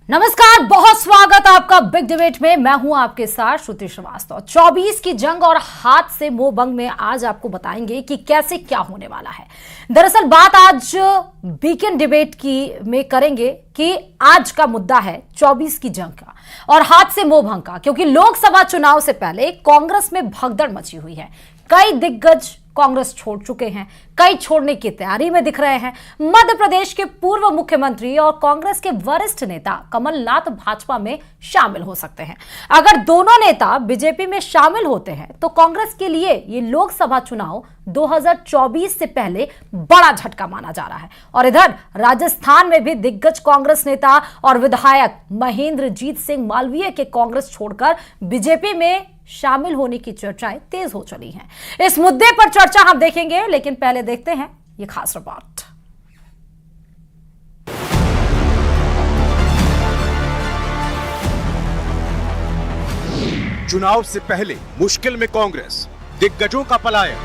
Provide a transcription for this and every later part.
नमस्कार, बहुत स्वागत आपका बिग डिबेट में। मैं हूं आपके साथ श्रुति श्रीवास्तव। 24 की जंग और हाथ से मुंह बंग में आज आपको बताएंगे कि कैसे क्या होने वाला है। दरअसल बात आज वीकेंड डिबेट की में करेंगे कि आज का मुद्दा है 24 की जंग का और हाथ से मुंह भंग का, क्योंकि लोकसभा चुनाव से पहले कांग्रेस में भगदड़ मची हुई है। कई दिग्गज कांग्रेस छोड़ चुके हैं, कई छोड़ने की तैयारी में दिख रहे हैं। मध्य प्रदेश के पूर्व मुख्यमंत्री और कांग्रेस के वरिष्ठ नेता कमलनाथ भाजपा में शामिल हो सकते हैं। अगर दोनों नेता बीजेपी में शामिल होते हैं तो कांग्रेस के लिए ये लोकसभा चुनाव 2024 से पहले बड़ा झटका माना जा रहा है। और इधर राजस्थान में भी दिग्गज कांग्रेस नेता और विधायक महेंद्रजीत सिंह मालवीय के कांग्रेस छोड़कर बीजेपी में शामिल होने की चर्चाएं तेज हो चली हैं। इस मुद्दे पर चर्चा हम देखेंगे, लेकिन पहले देखते हैं ये खास रिपोर्ट। चुनाव से पहले मुश्किल में कांग्रेस, दिग्गजों का पलायन।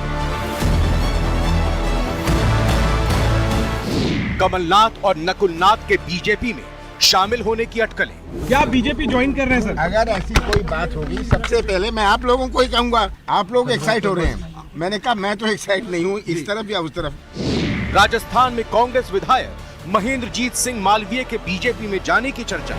कमलनाथ और नकुलनाथ के बीजेपी में शामिल होने की अटकलें। क्या बीजेपी ज्वाइन कर रहे हैं सर? अगर ऐसी कोई बात होगी, सबसे पहले मैं आप लोगों को ही कहूंगा, आप लोग एक्साइट हो रहे हैं। मैंने कहा मैं तो एक्साइट नहीं हूं, इस तरफ या उस तरफ। राजस्थान में कांग्रेस विधायक महेंद्रजीत सिंह मालवीय के बीजेपी में जाने की चर्चा।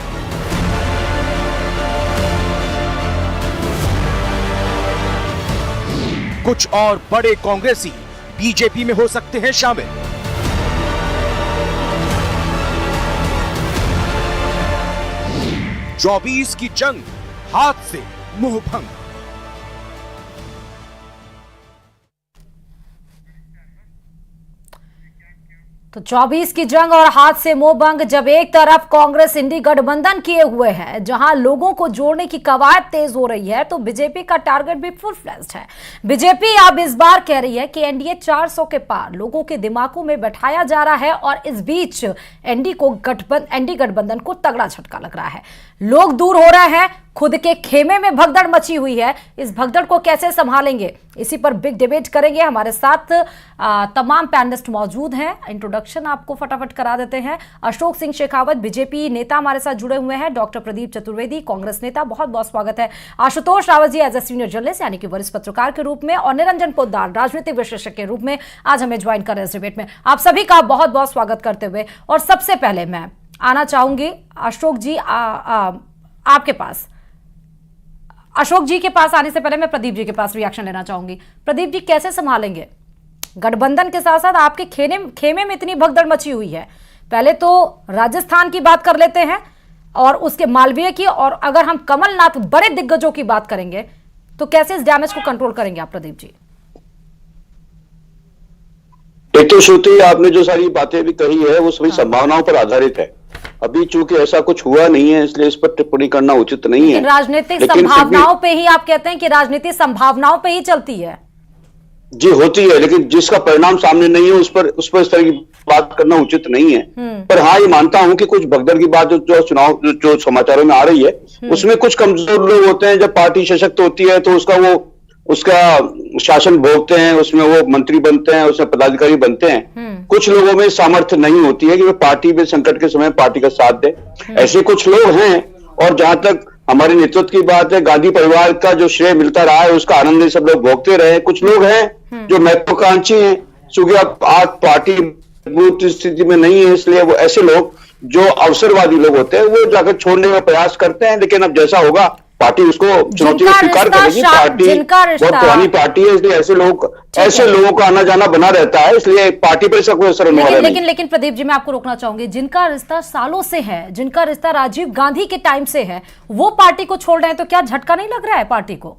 कुछ और बड़े कांग्रेसी बीजेपी में हो सकते हैं शामिल। चौबीस की जंग, हाथ से मुंह भंग। तो 24 की जंग और हाथ से मुंह भंग। जब एक तरफ कांग्रेस इंडी गठबंधन किए हुए है, जहां लोगों को जोड़ने की कवायद तेज हो रही है, तो बीजेपी का टारगेट भी फुल फ्लेज्ड है। बीजेपी अब इस बार कह रही है कि एनडीए 400 के पार लोगों के दिमागों में बैठाया जा रहा है। और इस बीच एनडी गठबंधन को तगड़ा झटका लग रहा है। लोग दूर हो रहे हैं, खुद के खेमे में भगदड़ मची हुई है। इस भगदड़ को कैसे संभालेंगे, इसी पर बिग डिबेट करेंगे। हमारे साथ तमाम पैनलिस्ट मौजूद हैं। इंट्रोडक्शन आपको फटाफट करा देते हैं। अशोक सिंह शेखावत बीजेपी नेता हमारे साथ जुड़े हुए हैं। डॉक्टर प्रदीप चतुर्वेदी कांग्रेस नेता, बहुत बहुत स्वागत है। Ashutosh Rawat ji as a senior journalist यानी कि वरिष्ठ पत्रकार के रूप में, और निरंजन पोद्दार राजनीतिक विशेषज्ञ के रूप में आज हमें ज्वाइन कर रहे हैं इस डिबेट में। आप सभी का बहुत बहुत स्वागत करते हुए, और सबसे पहले मैं आना चाहूंगी अशोक जी आपके पास। अशोक जी के पास आने से पहले मैं प्रदीप जी के पास रिएक्शन लेना चाहूंगी। प्रदीप जी, कैसे संभालेंगे गठबंधन के साथ साथ आपके खेमे में इतनी भगदड़ मची हुई है? पहले तो राजस्थान की बात कर लेते हैं और उसके मालवीय की, और अगर हम कमलनाथ बड़े दिग्गजों की बात करेंगे तो कैसे इस डैमेज को कंट्रोल करेंगे आप प्रदीप जी? एक तो श्रुति, आपने जो सारी बातें भी कही है वो सभी संभावनाओं पर आधारित है। अभी चूंकि ऐसा कुछ हुआ नहीं है, इसलिए इस पर टिप्पणी करना उचित नहीं है। राजनीतिक संभावनाओं पे ही आप कहते हैं कि राजनीति संभावनाओं पे ही चलती है? जी होती है, लेकिन जिसका परिणाम सामने नहीं है उस पर इस तरह की बात करना उचित नहीं है। पर हाँ, ये मानता हूं कि कुछ भगदड़ की बात जो चुनाव जो समाचारों में आ रही है, उसमें कुछ कमजोर लोग होते हैं। जब पार्टी सशक्त होती है तो उसका शासन भोगते हैं, उसमें वो मंत्री बनते हैं, उसमें पदाधिकारी बनते हैं। कुछ लोगों में सामर्थ्य नहीं होती है कि वे पार्टी में संकट के समय पार्टी का साथ दे। ऐसे कुछ लोग हैं। और जहां तक हमारे नेतृत्व की बात है, गांधी परिवार का जो श्रेय मिलता रहा है उसका आनंद सब लोग भोगते रहे। कुछ लोग हैं जो महत्वाकांक्षी हैं, क्योंकि अब आज पार्टी मजबूत स्थिति में नहीं है, इसलिए वो ऐसे लोग जो अवसरवादी लोग होते हैं वो जाकर छोड़ने का प्रयास करते हैं। लेकिन अब जैसा होगा पार्टी उसको चुनौती को स्वीकार करेगी। पार्टी बहुत पुरानी पार्टी है, इसलिए ऐसे लोगों का आना जाना बना रहता है, इसलिए पार्टी पर इसका कोई असर होने वाला नहीं। लेकिन प्रदीप जी, मैं आपको रोकना चाहूंगी। जिनका रिश्ता सालों से है, जिनका रिश्ता राजीव गांधी के टाइम से है, वो पार्टी को छोड़ रहे हैं, तो क्या झटका नहीं लग रहा है पार्टी को?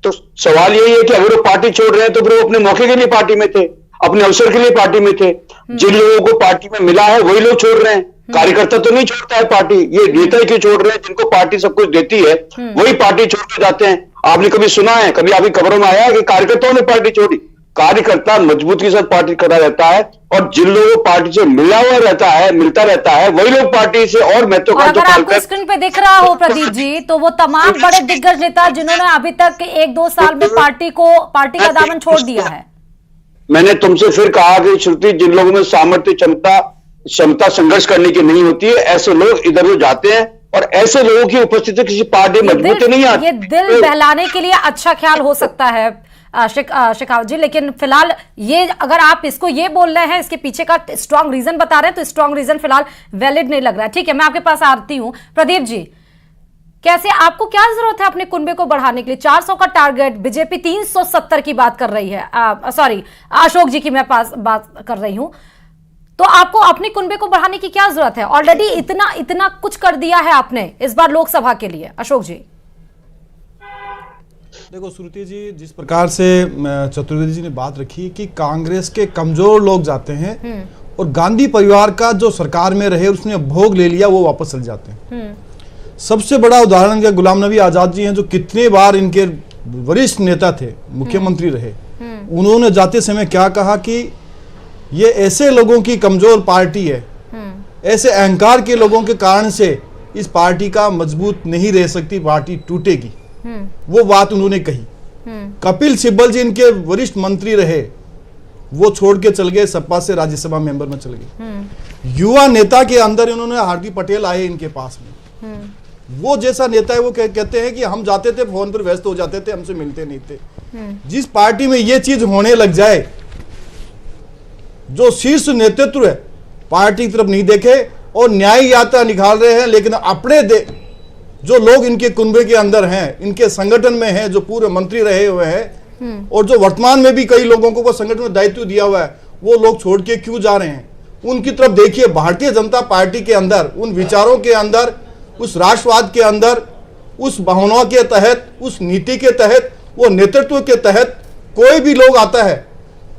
तो सवाल यही है कि अगर वो पार्टी छोड़ रहे हैं तो फिर वो अपने मौके के लिए पार्टी में थे, अपने अवसर के लिए पार्टी में थे। जिन लोगों को पार्टी में मिला है वही लोग छोड़ रहे हैं। कार्यकर्ता तो नहीं छोड़ता है पार्टी, ये नेता ही क्यों छोड़ रहे हैं? जिनको पार्टी सब कुछ देती है वही पार्टी छोड़ के जाते हैं। आपने कभी सुना है, कभी आपकी खबरों में आया है कि कार्यकर्ताओं ने पार्टी छोड़ी? कार्यकर्ता मजबूती के साथ पार्टी खड़ा रहता है, और जिन लोगों को पार्टी से मिला हुआ रहता है, मिलता रहता है, वही लोग पार्टी से और महत्वाकांक्षी। अगर आपको स्क्रीन पे दिख रहा हो प्रदीप जी, तो वो तमाम बड़े दिग्गज नेता जिन्होंने अभी तक 1-2 साल में पार्टी का दामन छोड़ दिया है। मैंने तुमसे फिर कहा कि श्रुति, जिन लोगों में सामर्थ्य क्षमता संघर्ष करने की नहीं होती है, ऐसे लोग इधर उधर जाते हैं और ऐसे लोगों की उपस्थिति किसी पार्टी मजबूती नहीं आती। ये दिल बहलाने के लिए अच्छा ख्याल हो सकता है शेखावत जी, लेकिन फिलहाल ये अगर आप इसको ये बोल रहे हैं, इसके पीछे का स्ट्रांग रीजन बता रहे हैं, तो स्ट्रांग रीजन फिलहाल वैलिड नहीं लग रहा है। ठीक है, मैं आपके पास आती हूं। प्रदीप जी, कैसे, आपको क्या जरूरत है अपने कुनबे को बढ़ाने के लिए? 400 का टारगेट, बीजेपी 370 की बात कर रही है। सॉरी, अशोक जी की मैं बात कर रही हूं। तो आपको अपने कुनबे को बढ़ाने की क्या जरूरत है? ऑलरेडी इतना कुछ कर दिया है आपने इस बार लोकसभा के लिए। अशोक जी देखो श्रुति जी, जिस प्रकार से चतुर्वेदी जी ने बात रखी कि कांग्रेस के कमजोर लोग जाते हैं और गांधी परिवार का जो सरकार में रहे उसने भोग ले लिया, वो वापस चले जाते हैं। सबसे बड़ा उदाहरण क्या, गुलाम नबी आजाद जी हैं, जो कितने बार इनके वरिष्ठ नेता थे, मुख्यमंत्री रहे। उन्होंने जाते समय क्या कहा कि ये ऐसे लोगों की कमजोर पार्टी है, ऐसे अहंकार के लोगों के कारण से इस पार्टी का मजबूत नहीं रह सकती, पार्टी टूटेगी। वो बात उन्होंने कही। कपिल सिब्बल जी इनके वरिष्ठ मंत्री रहे, वो छोड़ के चल गए, सपा से राज्यसभा मेंबर में चल गए। युवा नेता के अंदर इन्होंने हार्दिक पटेल आए इनके पास में, वो जैसा नेता है, वो कहते हैं कि हम जाते थे फोन पर व्यस्त हो जाते थे, हमसे मिलते नहीं थे। जिस पार्टी में ये चीज होने लग जाए, जो शीर्ष नेतृत्व है पार्टी की तरफ नहीं देखे और न्याय यात्रा निकाल रहे हैं, लेकिन अपने जो लोग इनके कुनबे के अंदर हैं, इनके संगठन में हैं, जो पूर्व मंत्री रहे हुए हैं और जो वर्तमान में भी कई लोगों को वो संगठन में दायित्व दिया हुआ है, वो लोग छोड़ के क्यों जा रहे हैं? उनकी तरफ देखिए। भारतीय जनता पार्टी के अंदर, उन विचारों के अंदर, उस राष्ट्रवाद के अंदर, उस भावनाओं के तहत, उस नीति के तहत, वो नेतृत्व के तहत कोई भी लोग आता है,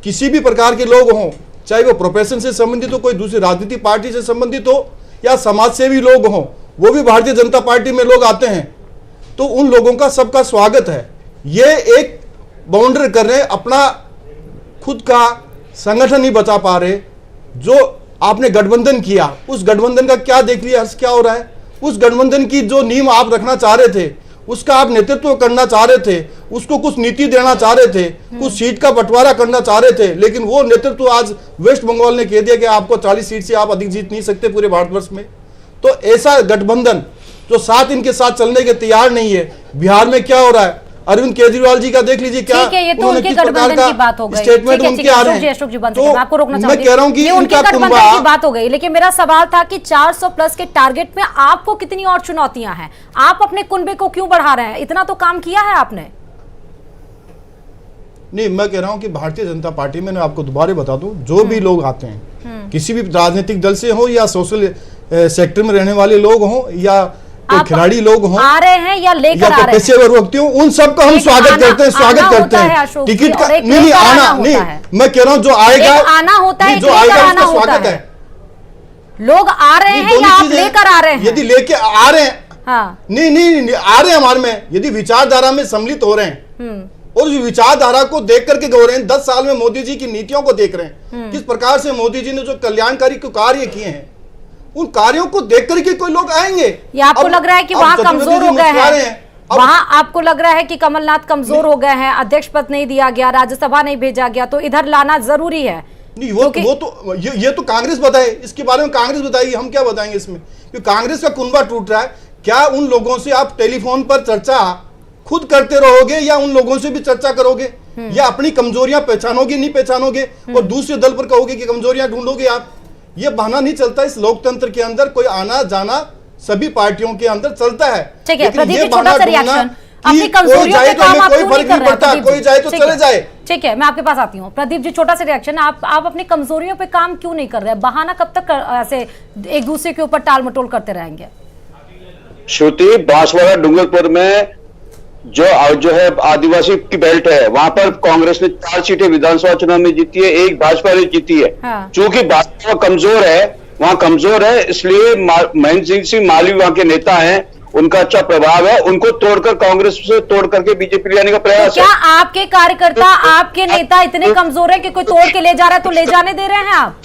किसी भी प्रकार के लोग हों, चाहे वो प्रोफेशन से संबंधित हो, कोई दूसरी राजनीतिक पार्टी से संबंधित हो, या समाज सेवी लोग हों, वो भी भारतीय जनता पार्टी में लोग आते हैं, तो उन लोगों का सबका स्वागत है। ये एक बाउंड्री कर रहे, अपना खुद का संगठन नहीं बचा पा रहे। जो आपने गठबंधन किया, उस गठबंधन का क्या देख लिया, क्या हो रहा है? उस गठबंधन की जो नींव आप रखना चाह रहे थे, उसका आप नेतृत्व करना चाह रहे थे, उसको कुछ नीति देना चाह रहे थे, कुछ सीट का बंटवारा करना चाह रहे थे, लेकिन वो नेतृत्व आज वेस्ट बंगाल ने कह दिया कि आपको 40 सीट से आप अधिक जीत नहीं सकते पूरे भारतवर्ष में। तो ऐसा गठबंधन जो साथ इनके साथ चलने के तैयार नहीं है। बिहार में क्या हो रहा है, अरविंद केजरीवाल जी का देख लीजिए, क्या उन्होंने किस प्रकार का स्टेटमेंट उनके आ रहे हैं। तो आपको रोकना मैं कह रहा हूं कि उनका कुनबा की बात हो गई, लेकिन मेरा सवाल था कि 400 प्लस के टारगेट में आपको कितनी और चुनौतियां हैं? आप अपने कुनबे को क्यों बढ़ा रहे हैं? इतना तो काम किया है आपने। नहीं, मैं कह रहा हूं कि भारतीय जनता पार्टी में, मैं आपको दोबारा बता दूं, जो भी लोग आते हैं, किसी भी राजनीतिक दल से हो, या सोशल सेक्टर में रहने वाले लोग हों, या खिलाड़ी लोग हों, आ रहे हैं या लेकर आ रहे हैं, पेशेवर व्यक्ति हों, उन सबका हम स्वागत करते हैं, स्वागत करते हैं। टिकट का नहीं आना नहीं, मैं कह रहा हूं जो आएगा, आना होता है, जो आएगा उसका स्वागत है। लोग आ रहे हैं या आप लेकर आ रहे हैं? यदि लेके आ रहे हैं, हाँ, नहीं आ रहे हैं हमारे में, यदि विचारधारा में सम्मिलित हो रहे हैं और विचारधारा को देख करके हो रहे हैं, 10 साल में मोदी जी की नीतियों को देख रहे हैं, किस प्रकार से मोदी जी ने जो कल्याणकारी कार्य किए हैं, उन कार्यों को देख करके कोई लोग आएंगे। या आपको लग रहा है कि वहां कमजोर हो गए हैं? वहां आपको लग रहा है कि कमलनाथ कमजोर हो गए हैं, अध्यक्ष पद नहीं दिया गया, राज्यसभा नहीं भेजा गया, तो इधर लाना जरूरी है? नहीं, वो तो ये तो कांग्रेस बताए, इसके बारे में कांग्रेस बताएगी, हम क्या बताएंगे इसमें? क्योंकि कांग्रेस का कुनबा टूट रहा है। क्या उन लोगों से आप टेलीफोन पर चर्चा खुद करते रहोगे, या उन लोगों से भी चर्चा करोगे, या अपनी कमजोरियां पहचानोगे, नहीं पहचानोगे और दूसरे दल पर कहोगे कि कमजोरियां ढूंढोगे आप? ये बहाना नहीं चलता। इस लोकतंत्र के अंदर कोई आना जाना सभी पार्टियों के अंदर चलता है। ठीक है, प्रदीप जी, छोटा सा रिएक्शन। अपनी कमजोरियों पे काम आप क्यों नहीं कर रहे हैं? कोई जाए तो चले जाए। ठीक है, मैं आपके पास आती हूँ। प्रदीप जी, छोटा सा रिएक्शन। आप अपनी कमजोरियों पे काम क्यों नहीं कर रहे? बहाना कब तक ऐसे एक दूसरे के ऊपर टाल मटोल करते रहेंगे? श्रुति, बांसवाड़ा डूंगरपुर में जो है आदिवासी की बेल्ट है, वहां पर कांग्रेस ने 4 सीटें विधानसभा चुनाव में जीती है, 1 भाजपा ने जीती है। हाँ। चूंकि भाजपा कमजोर है, वहां कमजोर है, इसलिए महेंद्र सिंह मालवीय वहां के नेता हैं, उनका अच्छा प्रभाव है, उनको तोड़कर कांग्रेस से तोड़ करके बीजेपी लाने का प्रयास है। क्या आपके कार्यकर्ता, आपके नेता इतने कमजोर है कि कोई तोड़ के ले जा रहा है तो ले जाने दे रहे हैं आप?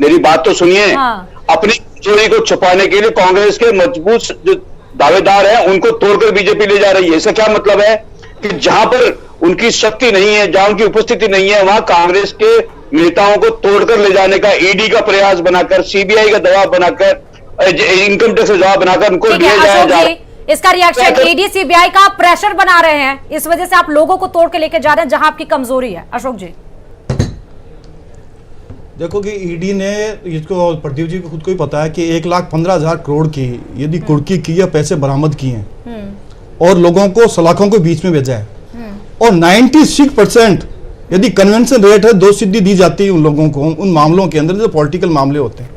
मेरी बात तो सुनिए। हाँ। अपनी कमजोरी को छुपाने के लिए कांग्रेस के मजबूत जो दावेदार हैं, उनको तोड़कर बीजेपी ले जा रही है। इसका क्या मतलब है कि जहां पर उनकी शक्ति नहीं है, जहां उनकी उपस्थिति नहीं है, वहां कांग्रेस के नेताओं को तोड़कर ले जाने का ईडी का प्रयास बनाकर, सीबीआई का दबाव बनाकर इनकम टैक्स का जवाब बनाकर उनको ठीक है दिया अशोक जाए। जी, इसका रिएक्शन, ईडी सीबीआई का प्रेशर बना रहे हैं, इस वजह से आप लोगों को तोड़ के लेके जा रहे हैं जहां आपकी कमजोरी है। अशोक जी देखो कि ईडी ने, इसको प्रदीप जी को खुद को ही पता है कि 1,15,000 करोड़ की यदि कुर्की की या पैसे बरामद किए हैं और लोगों को सलाखों के बीच में भेजा है, और 96% यदि कन्वेंशन रेट है 2 सिद्धि दी जाती है उन लोगों को, उन मामलों के अंदर जो पॉलिटिकल मामले होते हैं,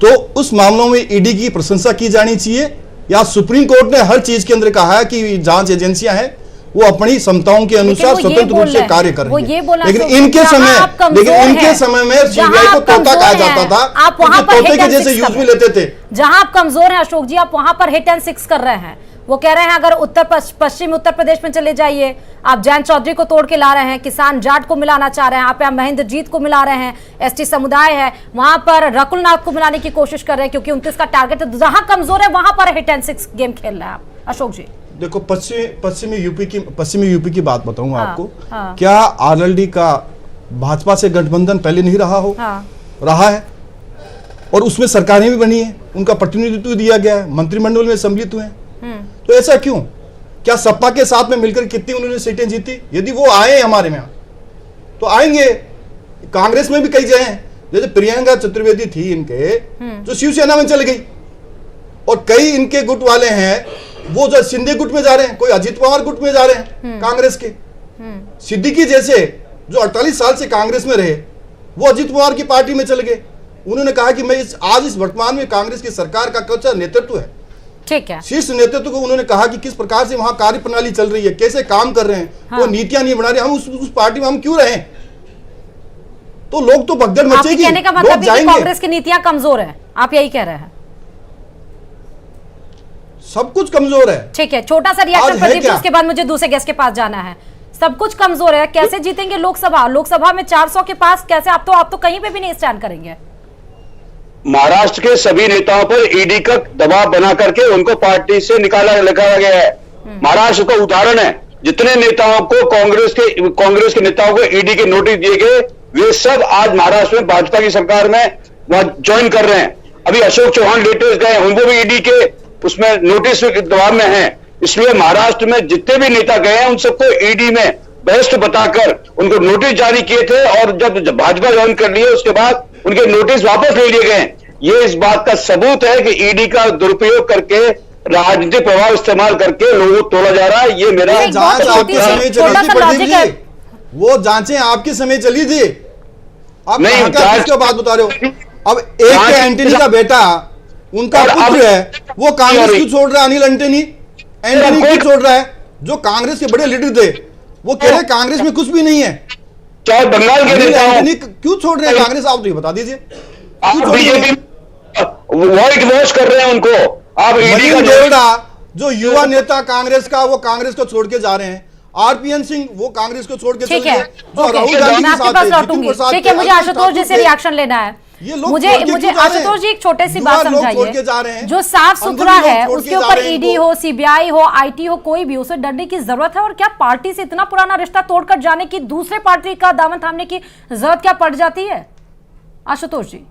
तो उस मामलों में ईडी की प्रशंसा की जानी चाहिए। या सुप्रीम कोर्ट ने हर चीज के अंदर कहा है कि जांच एजेंसियां हैं वो अपनी क्षमताओं के अनुसार स्वतंत्र रूप से कार्य करेंगे, लेकिन इनके समय में सीबीआई को तोता कहा जाता था, आप वहां पर तोते के जैसे यूज में लेते थे। जहां आप कमजोर हैं अशोक जी, आप वहां पर हिट एंड सिक्स कर रहे हैं। वो कह रहे हैं अगर पश्चिम उत्तर प्रदेश में चले जाइए, आप जैन चौधरी को तोड़ के ला रहे हैं, किसान जाट को मिलाना चाह रहे हैं, आप महेंद्र जीत को मिला रहे हैं, एसटी समुदाय है वहां पर रकुल नाथ को मिलाने की कोशिश कर रहे हैं क्योंकि 29 का टारगेट है। जहां कमजोर है वहां पर हिट एंड सिक्स गेम खेल रहे हैं आप अशोक जी। देखो पश्चिमी यूपी की बात बताऊंगा आपको। क्या आरएलडी का भाजपा से गठबंधन पहले नहीं रहा हो? रहा है, और उसमें सरकारें भी बनी है, उनका प्रतिनिधित्व दिया गया है, मंत्रिमंडल में सम्मिलित हुए हैं। तो ऐसा क्यों? क्या सपा के साथ में मिलकर कितनी उन्होंने सीटें जीती? यदि वो आए हमारे में तो आएंगे। कांग्रेस में भी कई जगह हैं, जैसे प्रियंका चतुर्वेदी थी इनके, जो शिवसेना में चली गई, और कई इनके गुट वाले हैं वो जो शिंदे गुट में जा रहे हैं, कोई अजित पवार गुट में जा रहे हैं कांग्रेस के। सिद्दीकी जैसे जो 48 साल से कांग्रेस में रहे, वो अजित पवार की पार्टी में चले गए। उन्होंने कहा कि मैं आज इस वर्तमान में कांग्रेस की सरकार का कौन सा नेतृत्व है, ठीक है, शीर्ष नेतृत्व को उन्होंने कहा कि किस प्रकार से वहां कार्य प्रणाली चल रही है, कैसे काम कर रहे हैं, वो नीतियां नहीं बना रहे, हम उस पार्टी में हम क्यों रहे? तो लोग तो भगदड़ मचेगी, कहने का मतलब है कि कांग्रेस की नीतियां कमजोर है, आप यही कह रहे हैं? सब कुछ कमजोर है। ठीक है, छोटा सा रिएक्शन प्रदीप जी, उसके बाद मुझे दूसरे गेस्ट के पास जाना है। सब कुछ कमजोर है, कैसे जीतेंगे लोकसभा में 400 के पास? कैसे? आप तो कहीं पे भी नहीं स्टैंड करेंगे। महाराष्ट्र के सभी नेताओं पर ईडी का दबाव बना करके उनको पार्टी से निकाला गया है। महाराष्ट्र का उदाहरण है, जितने नेताओं को कांग्रेस के नेताओं को ईडी के नोटिस दिए गए, वे सब आज महाराष्ट्र में भाजपा की सरकार में वहां ज्वाइन कर रहे हैं। अभी अशोक चौहान लेटेस्ट गए, उनको भी ईडी के उसमें नोटिस के दबाव में है। इसलिए महाराष्ट्र में जितने भी नेता गए हैं उन सबको ईडी में बेस्ट बताकर उनको नोटिस जारी किए थे, और जब भाजपा ज्वाइन कर लिए उसके बाद उनके नोटिस वापस ले लिए गए। ये इस बात का सबूत है कि ईडी का दुरुपयोग करके, राजनीतिक प्रभाव इस्तेमाल करके लोगों को तोड़ा जा रहा है। ये मेरा जांच आपके समय चली थी प्रदीप जी, वो जांचें आपके समय चली थी, आप नहीं किसकी बात बता रहे हो? अब एक के एंटनी का बेटा, उनका पुत्र है, वो कांग्रेस क्यों छोड़ रहा है? अनिल एंटनी क्यों छोड़ रहा है? जो कांग्रेस के बड़े लीडर थे वो कह रहे कांग्रेस में कुछ भी नहीं है। चाहे बंगाल के नेता क्यों छोड़ रहे हैं कांग्रेस? आप तो ये बता दीजिए। बीजेपी व्हाइट वॉश कर रहे हैं उनको। आप ईडी का देवड़ा जो युवा नेता कांग्रेस का, वो कांग्रेस को छोड़ के जा रहे हैं। आरपीएन सिंह वो कांग्रेस को छोड़ के ठीक है, जो राहुल गांधी के साथ, ठीक है, मुझे आशुतोष जी से रिएक्शन लेना है। मुझे आशुतोष जी एक छोटे सी बात समझाइए, जो साफ सुथरा है उसके ऊपर ईडी हो, सीबीआई हो, आईटी हो, कोई भी, उसे डरने की जरूरत है? और क्या पार्टी से इतना पुराना रिश्ता तोड़कर जाने की, दूसरे पार्टी का दामन थामने की जरूरत क्या पड़ जाती है आशुतोष जी?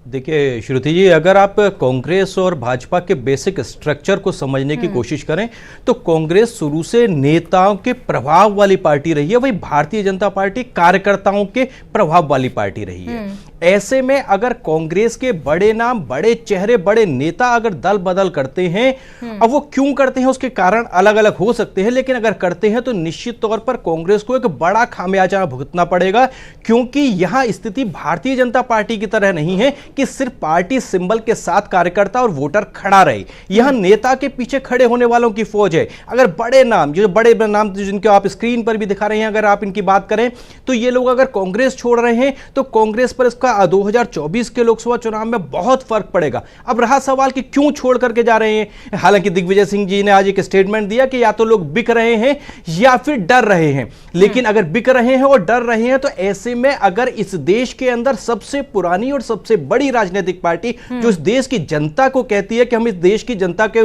देखिए श्रुति जी, अगर आप कांग्रेस और भाजपा के बेसिक स्ट्रक्चर को समझने की कोशिश करें तो कांग्रेस शुरू से नेताओं के प्रभाव वाली पार्टी रही है, वही भारतीय जनता पार्टी कार्यकर्ताओं के प्रभाव वाली पार्टी रही है। ऐसे में अगर कांग्रेस के बड़े नाम, बड़े चेहरे, बड़े नेता अगर दल बदल करते हैं, अब वो क्यों करते हैं उसके कारण अलग अलग हो सकते हैं, लेकिन अगर करते हैं तो निश्चित तौर पर कांग्रेस को एक बड़ा खामियाजा भुगतना पड़ेगा, क्योंकि यहां स्थिति भारतीय जनता पार्टी की तरह नहीं है कि सिर्फ पार्टी सिंबल के साथ कार्यकर्ता और वोटर खड़ा रहे। यहां नेता के पीछे खड़े होने वालों की फौज है। अगर बड़े नाम, जो बड़े नाम जिनके आप स्क्रीन पर भी दिखा रहे हैं, अगर आप इनकी बात करें तो ये लोग अगर कांग्रेस छोड़ रहे हैं तो कांग्रेस पर इसका 2024 के लोकसभा चुनाव में बहुत फर्क पड़ेगा। अब रहा सवाल कि क्यों छोड़ करके जा रहे हैं। हालांकि दिग्विजय सिंह जी ने आज एक स्टेटमेंट दिया कि या तो लोग बिक रहे हैं या फिर डर रहे हैं, लेकिन अगर बिक रहे हैं और डर रहे हैं तो ऐसे में अगर इस देश के अंदर सबसे पुरानी और सबसे बड़ी राजनीतिक पार्टी जो इस देश की जनता को कहती है कि हम इस देश की जनता के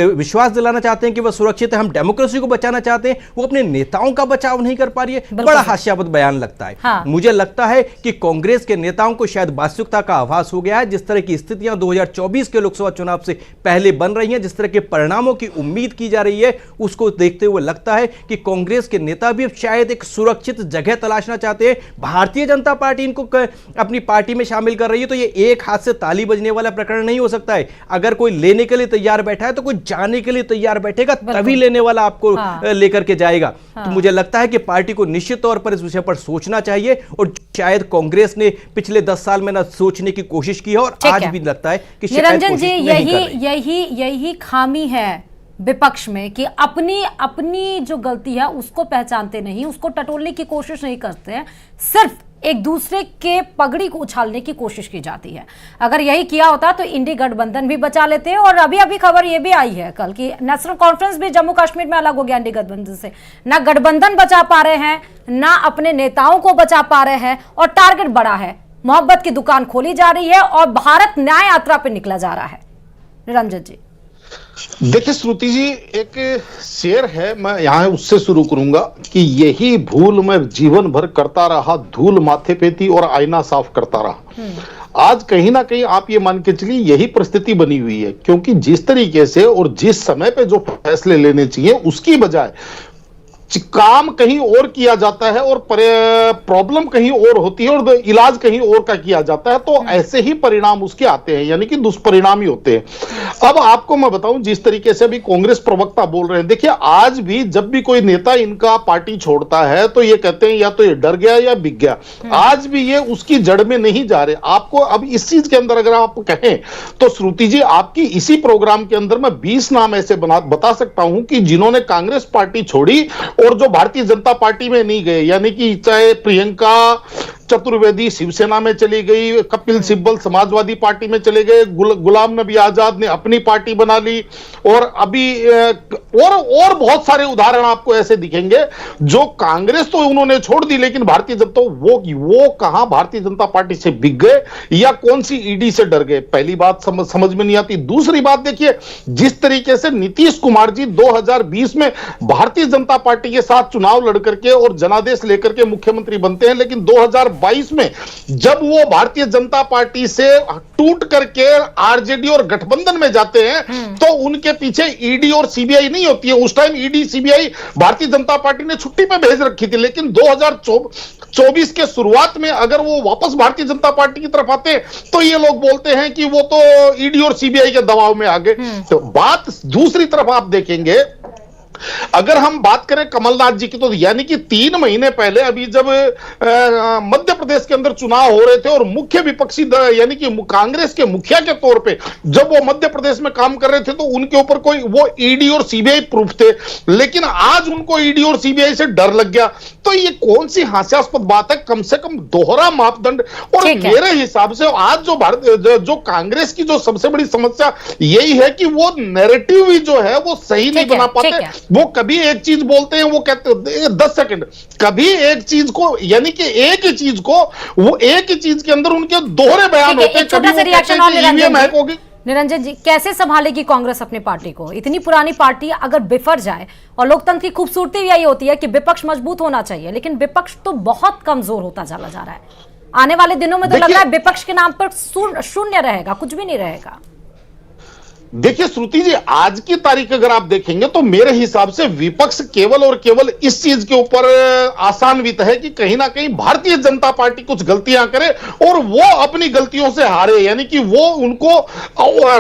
विश्वास दिलाना चाहते हैं कि वह सुरक्षित है, हम डेमोक्रेसी को बचाना चाहते हैं, वो अपने नेताओं का बचाव नहीं कर पा रही है, बड़ा हास्यास्पद बयान लगता है। मुझे लगता है कि कांग्रेस के के नेताओं को शायद वास्तविकता का आभास हो गया है। जिस तरह की स्थितियां 2024 के लोकसभा चुनाव से पहले बन रही हैं, जिस तरह के परिणामों की उम्मीद की जा रही है, उसको देखते हुए लगता है कि कांग्रेस के नेता भी अब शायद एक सुरक्षित जगह तलाशना चाहते हैं। भारतीय जनता पार्टी इनको अपनी पार्टी में शामिल कर रही है, तो ये एक हाथ से ताली बजने वाला प्रकरण नहीं हो सकता है। अगर कोई लेने के लिए तैयार बैठा है तो कोई जाने के लिए तैयार बैठेगा, तभी लेने वाला आपको लेकर के जाएगा। तो मुझे लगता है कि पार्टी को निश्चित तौर पर इस विषय पर सोचना चाहिए, और शायद कांग्रेस ने पिछले 10 साल में ना सोचने की कोशिश की है, और आज भी लगता है कि निरंजन जी यही खामी है विपक्ष में कि अपनी जो गलती है उसको पहचानते नहीं, उसको टटोलने की कोशिश नहीं करते हैं, सिर्फ एक दूसरे के पगड़ी को उछालने की कोशिश की जाती है। अगर यही किया होता तो इंडी गठबंधन भी बचा लेते हैं। और अभी खबर ये भी आई है कल की नेशनल कॉन्फ्रेंस भी जम्मू कश्मीर में अलग हो गया इंडी गठबंधन से। ना गठबंधन बचा पा रहे हैं, ना अपने नेताओं को बचा पा रहे हैं, और टारगेट बड़ा है, मोहब्बत की दुकान खोली जा रही है और भारत न्याय यात्रा पर निकला जा रहा है। निरंजन जी देखिए श्रुति जी, एक शेर है, मैं यहाँ उससे शुरू करूंगा कि यही भूल मैं जीवन भर करता रहा, धूल माथे पे थी और आईना साफ करता रहा। आज कहीं ना कहीं आप ये मान के चलिए यही परिस्थिति बनी हुई है, क्योंकि जिस तरीके से और जिस समय पे जो फैसले लेने चाहिए उसकी बजाय काम कहीं और किया जाता है और प्रॉब्लम कहीं और होती है और इलाज कहीं और का किया जाता है, तो ऐसे ही परिणाम उसके आते हैं, यानी कि दुष्परिणाम ही होते हैं। अब आपको मैं बताऊं, जिस तरीके से अभी कांग्रेस प्रवक्ता बोल रहे हैं, देखिए आज भी जब भी कोई नेता इनका पार्टी छोड़ता है तो ये कहते हैं या तो ये डर गया या बिक गया। आज भी ये उसकी जड़ में नहीं जा रहे। आपको अब इस चीज के अंदर अगर आप कहें तो श्रुति जी, आपकी इसी प्रोग्राम के अंदर मैं 20 नाम ऐसे बता सकता हूं कि जिन्होंने कांग्रेस पार्टी छोड़ी और जो भारतीय जनता पार्टी में नहीं गए, यानी कि चाहे प्रियंका चतुर्वेदी शिवसेना में चली गई, कपिल सिब्बल समाजवादी पार्टी में चले गए, गुलाम नबी आजाद ने अपनी पार्टी बना ली, और अभी और बहुत सारे उदाहरण आपको ऐसे दिखेंगे जो कांग्रेस तो उन्होंने छोड़ दी, लेकिन भारतीय जनता वो कहां भारतीय जनता पार्टी से बिक गए या कौन सी ईडी से डर गए, पहली बात समझ में नहीं आती। दूसरी बात देखिए, जिस तरीके से नीतीश कुमार जी 2020 में भारतीय जनता पार्टी के साथ चुनाव लड़कर के और जनादेश लेकर के मुख्यमंत्री बनते हैं, लेकिन 2022 में जब वो भारतीय जनता पार्टी से टूट करके आरजेडी और गठबंधन में जाते हैं तो उनके पीछे ईडी और सीबीआई नहीं होती है। उस time ED CBI Bharatiya Janata party ने छुट्टी पे भेज रखी थी, लेकिन 2024 के शुरुआत में अगर वो वापस भारतीय जनता पार्टी की तरफ आते तो ये लोग बोलते हैं कि वो तो ईडी और सीबीआई के दबाव में आ गए। तो बात दूसरी तरफ आप देखेंगे, अगर हम बात करें कमलनाथ जी की, तो यानी कि 3 महीने पहले अभी जब मध्य प्रदेश के अंदर चुनाव हो रहे थे और मुख्य विपक्षी यानी कि कांग्रेस के मुखिया के तौर पे जब वो मध्य प्रदेश में काम कर रहे थे तो उनके ऊपर कोई वो ईडी और सीबीआई प्रूफ थे, लेकिन आज उनको ईडी और सीबीआई से डर लग गया। तो ये कौन सी हास्यास्पद बात है, कम से कम दोहरा मापदंड। और मेरे हिसाब से आज जो कांग्रेस की जो सबसे बड़ी समस्या यही है कि वो नैरेटिव ही जो है वो सही नहीं बना पाते। वो कभी एक चीज बोलते हैं, वो कहते 10 सेकंड, कभी एक चीज को, यानी कि एक ही चीज को, वो एक ही चीज के अंदर उनके दोहरे बयान होते हैं। छोटा सा रिएक्शन और निरंजन जी, कैसे संभालेगी कांग्रेस अपनी पार्टी को? इतनी पुरानी पार्टी अगर बिफर जाए, और लोकतंत्र की खूबसूरती यही होती है कि विपक्ष मजबूत होना चाहिए, लेकिन विपक्ष तो बहुत कमजोर होता चला जा रहा है। आने वाले दिनों में तो लग रहा है विपक्ष के नाम पर शून्य रहेगा, कुछ भी नहीं रहेगा। देखिए श्रुति जी, आज की तारीख अगर आप देखेंगे तो मेरे हिसाब से विपक्ष केवल और केवल इस चीज के ऊपर आसान्वित है कि कहीं ना कहीं भारतीय जनता पार्टी कुछ गलतियां करे और वो अपनी गलतियों से हारे, यानी कि वो उनको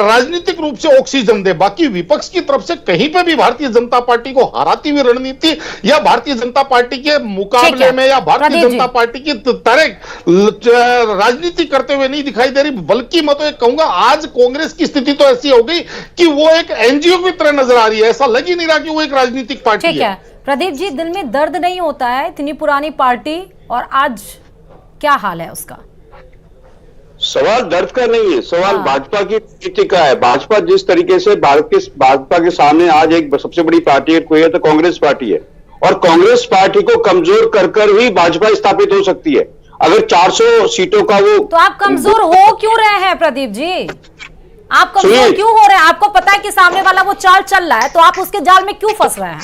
राजनीतिक रूप से ऑक्सीजन दे। बाकी विपक्ष की तरफ से कहीं पे भी भारतीय जनता पार्टी को हराती हुई रणनीति या भारतीय जनता पार्टी के मुकाबले में या भारतीय जनता पार्टी की तरह राजनीति करते हुए नहीं दिखाई दे रही। बल्कि मैं तो कहूंगा आज कांग्रेस की स्थिति तो ऐसी हो गई कि वो एक एनजीओ की तरह नजर आ रही है, ऐसा लग ही नहीं रहा कि वो एक राजनीतिक पार्टी है। प्रदीप जी, दिल में दर्द नहीं होता है इतनी पुरानी पार्टी और आज क्या हाल है उसका? सवाल दर्द का नहीं है, सवाल भाजपा की नीति का है। भाजपा जिस तरीके से भाजपा के सामने आज एक सबसे बड़ी पार्टी कोई है तो कांग्रेस पार्टी है, और कांग्रेस पार्टी को कमजोर कर ही भाजपा स्थापित हो सकती है। अगर 400 सीटों का वो, तो आप कमजोर हो क्यों रहे हैं प्रदीप जी? आप कमजोर क्यों हो रहे हैं? आपको पता है कि सामने वाला वो चाल चल रहा है, तो आप उसके जाल में क्यों फंस रहे हैं?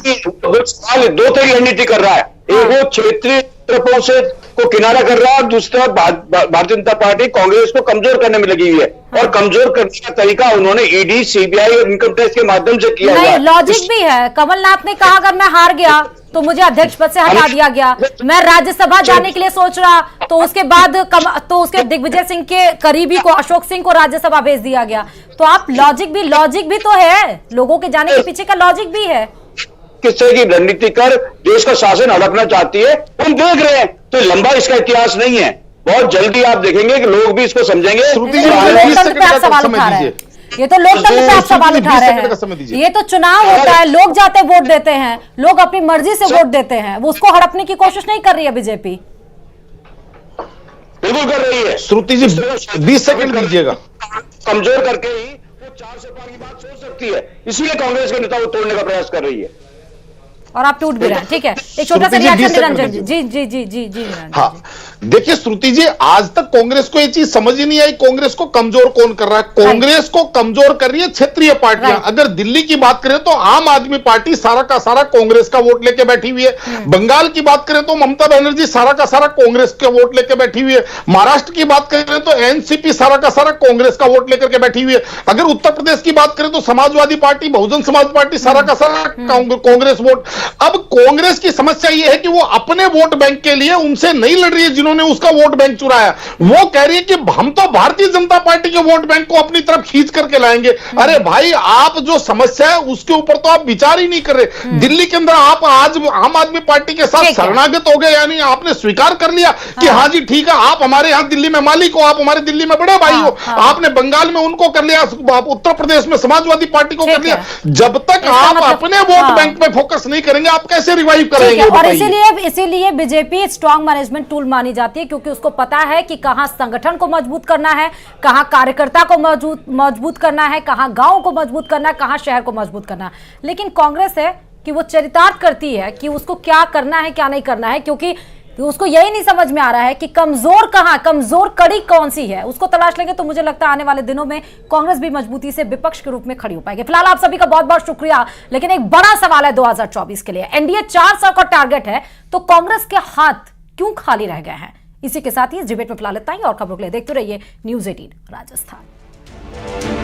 दो तरह रणनीति कर रहा है। एक वो क्षेत्रीय तरफों से को किनारा कर रहा है और दूसरा भारतीय जनता पार्टी कांग्रेस को कमजोर करने में लगी हुई है। और कमजोर करने का तरीका उन्होंने ईडी, सीबीआई और इनकम टैक्स के माध्यम से किया हुआ नहीं, है। लॉजिक भी है। कमलनाथ ने कहा अगर मैं हार गया तो मुझे अध्यक्ष पद से हटा दिया गया, मैं राज्यसभा जाने के लिए सोच रहा तो उसके बाद उसके दिग्विजय सिंह के करीबी को, अशोक सिंह को राज्यसभा भेज दिया गया। तो आप लॉजिक भी तो है, लोगों के जाने के पीछे का लॉजिक भी है। किस तरह की रणनीति कर देश का शासन हड़पना चाहती है हम देख रहे हैं। तो लंबा इसका इतिहास नहीं है, बहुत जल्दी आप देखेंगे कि लोग भी इसको समझेंगे। लोकतंत्र पे आप सवाल उठा रहे हैं, ये तो लोकतंत्र पे आप सवाल उठा रहे हैं। ये तो चुनाव होता है, लोग जाते वोट देते हैं, लोग अपनी मर्जी से वोट देते हैं, वो उसको हड़पने की कोशिश नहीं कर रही है बीजेपी। बिल्कुल कर रही है। श्रुति जी 20 सेकंड दीजिएगा। कमजोर करके ही वो 4 से पार की बात सोच सकती है, इसीलिए कांग्रेस के नेता को तोड़ने का प्रयास कर रही है। और आप टूट भी रहे हैं। ठीक है, एक छोटा सा रिएक्शन निरंजन जी। जी जी जी जी जी हाँ, देखिए श्रुति जी, आज तक कांग्रेस को ये चीज समझ ही नहीं आई कांग्रेस को कमजोर कौन कर रहा है। कांग्रेस को कमजोर कर रही है क्षेत्रीय पार्टियां। अगर दिल्ली की बात करें तो आम आदमी पार्टी सारा का सारा कांग्रेस का वोट लेके बैठी हुई है। बंगाल की बात करें तो ममता बनर्जी सारा का सारा कांग्रेस के वोट लेके बैठी हुई है। महाराष्ट्र की बात करें तो एनसीपी सारा का सारा कांग्रेस का वोट लेकर के बैठी हुई है। अगर उत्तर प्रदेश की बात करें तो समाजवादी पार्टी, बहुजन समाज पार्टी सारा का सारा कांग्रेस वोट। अब कांग्रेस की समस्या यह है कि वो अपने वोट बैंक के लिए उनसे नहीं लड़ रही है जिन्होंने उसका वोट बैंक चुराया। वो कह रही है कि हम तो भारतीय जनता पार्टी के वोट बैंक को अपनी तरफ खींच करके लाएंगे। अरे भाई, आप जो समस्या है उसके ऊपर तो आप विचार ही नहीं कर रहे। दिल्ली के अंदर आप आज आम आदमी पार्टी के साथ शरणागत हो गए, यानी आपने स्वीकार कर लिया कि हाँ जी ठीक है, आप हमारे यहाँ दिल्ली में मालिक हो, आप हमारे दिल्ली में बड़े भाई हो। आपने बंगाल में उनको कर लिया, उत्तर प्रदेश में समाजवादी पार्टी को कर लिया। जब तक आप अपने वोट बैंक पे फोकस नहीं करेंगे, आप कैसे रिवाइव करेंगे? और इसीलिए बीजेपी स्ट्रॉन्ग मैनेजमेंट टूल मानी जाती है, क्योंकि उसको पता है कि कहां संगठन को मजबूत करना है, कहां कार्यकर्ता को मजबूत करना है, कहां गांव को मजबूत करना है, कहां शहर को मजबूत करना है। लेकिन कांग्रेस है कि वो चरितार्थ करती है कि उसको क्या करना है क्या नहीं करना है, क्योंकि उसको यही नहीं समझ में आ रहा है कि कमजोर कहां, कमजोर कड़ी कौन सी है। उसको तलाश लेंगे तो मुझे लगता है आने वाले दिनों में कांग्रेस भी मजबूती से विपक्ष के रूप में खड़ी हो पाएगी। फिलहाल आप सभी का बहुत बहुत शुक्रिया। लेकिन एक बड़ा सवाल है 2024 के लिए, एनडीए 400 का टारगेट है तो कांग्रेस के हाथ क्यों खाली रह गए हैं? इसी के साथ ही इस डिबेट में फिलहाल इतना ही, और खबरों के लिए देखते रहिए न्यूज़ 18 राजस्थान।